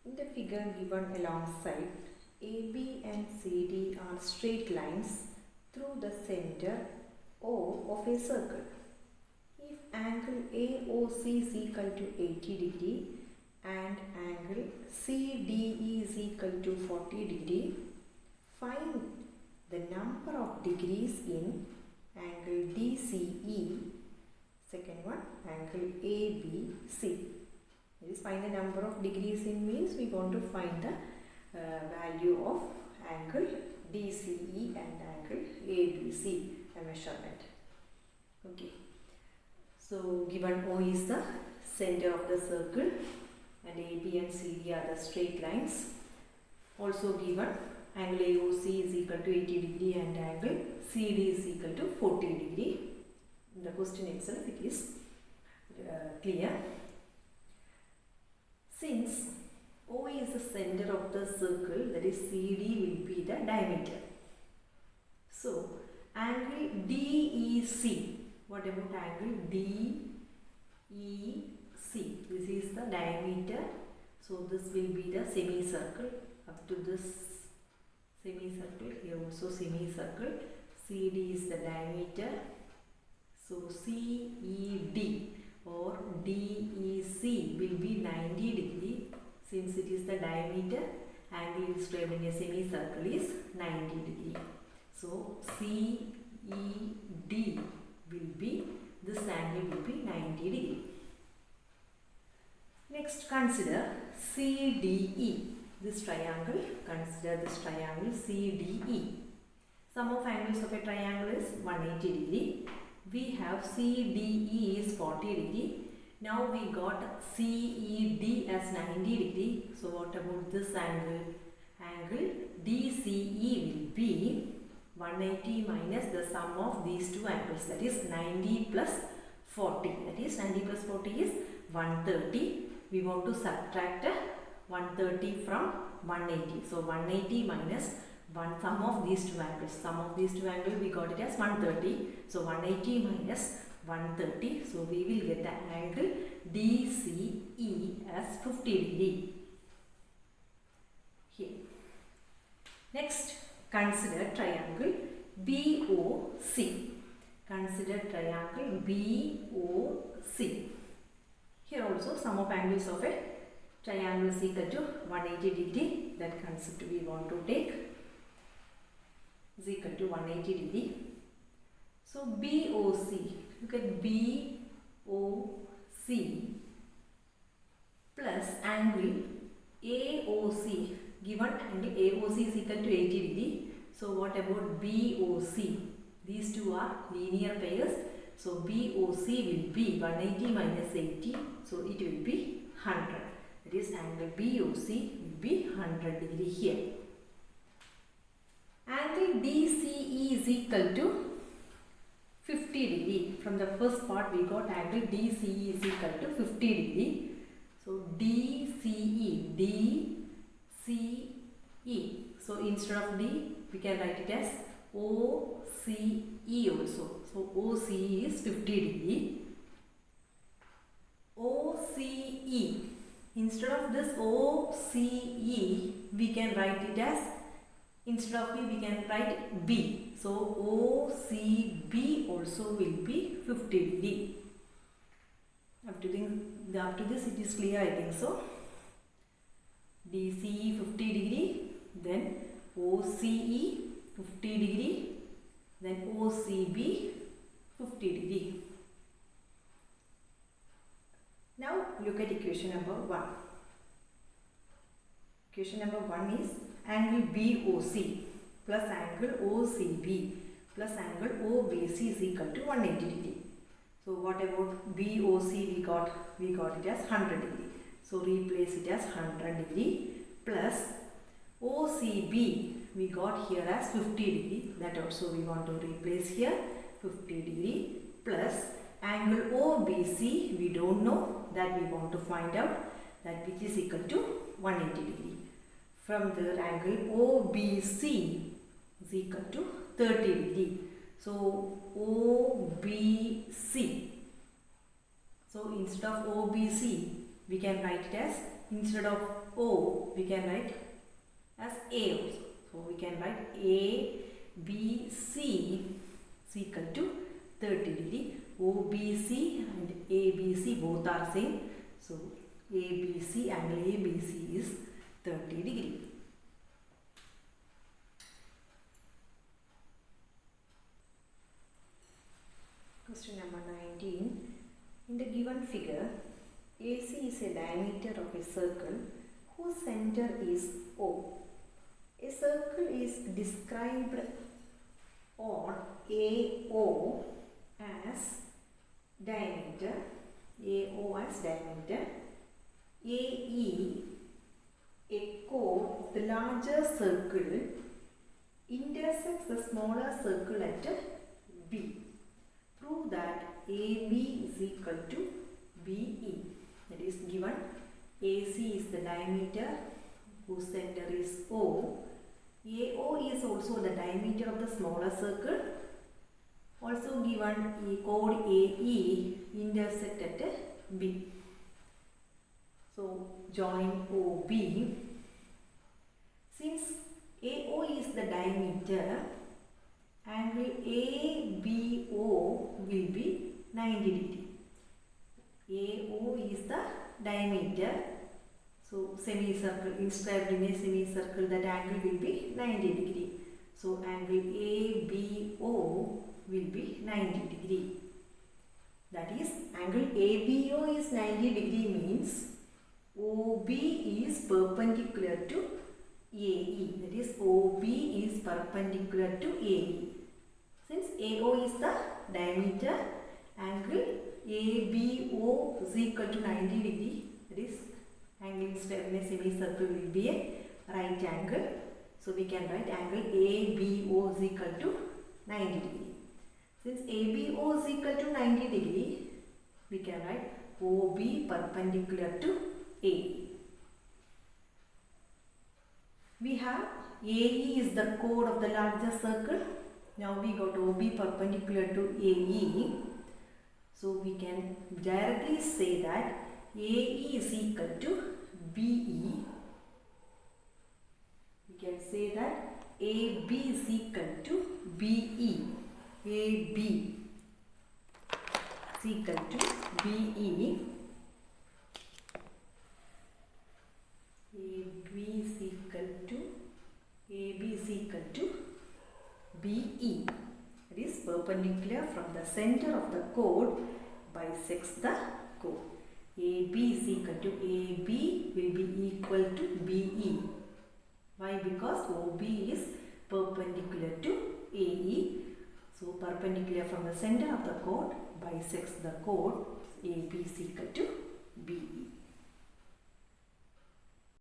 In the figure given alongside, AB and CD are straight lines through the center O of a circle. If angle AOC is equal to 80 degree and angle CDE is equal to 40 degree, find the number of degrees in angle DCE. Second one, angle ABC. That is, find the number of degrees in means we want to find the value of angle DCE and angle ABC, a measurement. Okay. So given O is the center of the circle and AB and CD are the straight lines. Also given angle AOC is equal to 80 degree and angle CD is equal to 40 degree. In the question itself it is clear. Since O is the center of the circle, that is CD will be the diameter. So angle DEC, what about angle DEC? This is the diameter. So this will be the semicircle. Up to this semicircle, here also semicircle. CD is the diameter. So CED or DEC will be 90 degree. Since it is the diameter, angle described in a semicircle is 90 degree. So CED will be, this angle will be 90 degree. Next, consider CDE. This triangle, consider this triangle CDE. Sum of angles of a triangle is 180 degree. We have CDE is 40 degree. Now we got CED as 90 degree. So what about this angle? Angle DCE will be 180 minus the sum of these two angles, that is 90 plus 40. That is 90 plus 40 is 130. We want to subtract 130 from 180. So 180 minus sum of these two angles. Sum of these two angles we got it as 130. So 180 minus 130. So we will get the angle DCE as 50 degree. Here. Next, consider triangle BOC. Consider triangle BOC. Here also sum of angles of a triangle is equal to 180 degree. That concept we want to take is equal to 180 degree. So BOC, look at BOC plus angle AOC. Given angle AOC is equal to 80 degree. So what about BOC? These two are linear pairs. So BOC will be 180 minus 80. So it will be 100. That is, angle BOC will be 100 degree here. Angle DCE is equal to 50 degree. From the first part we got angle DCE is equal to 50 degree. So DCE, DCE. So instead of D we can write it as OCE also. So OCE is 50 degree. OCE. Instead of this OCE we can write it as, instead of B we can write B. So OCB also will be 50 degree. Up to this it is clear, I think so. DCE 50 degree, then OCE 50 degree, then OCB 50 degree. Now look at equation number 1. Equation number 1 is angle BOC plus angle OCB plus angle OBC is equal to 180 degree. So what about BOC we got it as 100 degree. So replace it as 100 degree plus OCB we got here as 50 degree. That also we want to replace here 50 degree plus angle OBC we don't know, that we want to find out, that which is equal to 180 degree. From the angle OBC is equal to 30 degree. So OBC. So instead of OBC we can write it as instead of O, we can write as A also. So we can write A, B, C is equal to 30 degree. OBC and ABC both are same. So ABC, angle ABC is 30 degree. Question number 19. In the given figure, AC is a diameter of a circle whose center is O. A circle is described on AO as diameter, AO as diameter, AE, a chord of the larger circle, intersects the smaller circle at B. Prove that AB is equal to BE. That is given AC is the diameter whose center is O. AO is also the diameter of the smaller circle. Also given chord AE intersect at B. So join OB. Since AO is the diameter, angle ABO will be 90 degree. AO is the diameter. So semicircle, inscribed in a semicircle, that angle will be 90 degree. So angle ABO will be 90 degree. That is, angle ABO is 90 degree means OB is perpendicular to AE. That is, OB is perpendicular to AE. Since AO is the diameter, angle ABO is equal to 90 degree. That is, angle inscribed in a semicircle will be a right angle. So we can write angle ABO is equal to 90 degree. Since ABO is equal to 90 degree, we can write OB perpendicular to AE. We have AE is the chord of the larger circle. Now we got OB perpendicular to AE. So we can directly say that AE is equal to BE. We can say that AB is equal to BE. AB is equal to BE. AB is equal to BE. That is, perpendicular from the center of the chord bisects the chord. AB is equal to AB will be equal to BE. Why? Because OB is perpendicular to AE. So perpendicular from the center of the chord bisects the chord. AB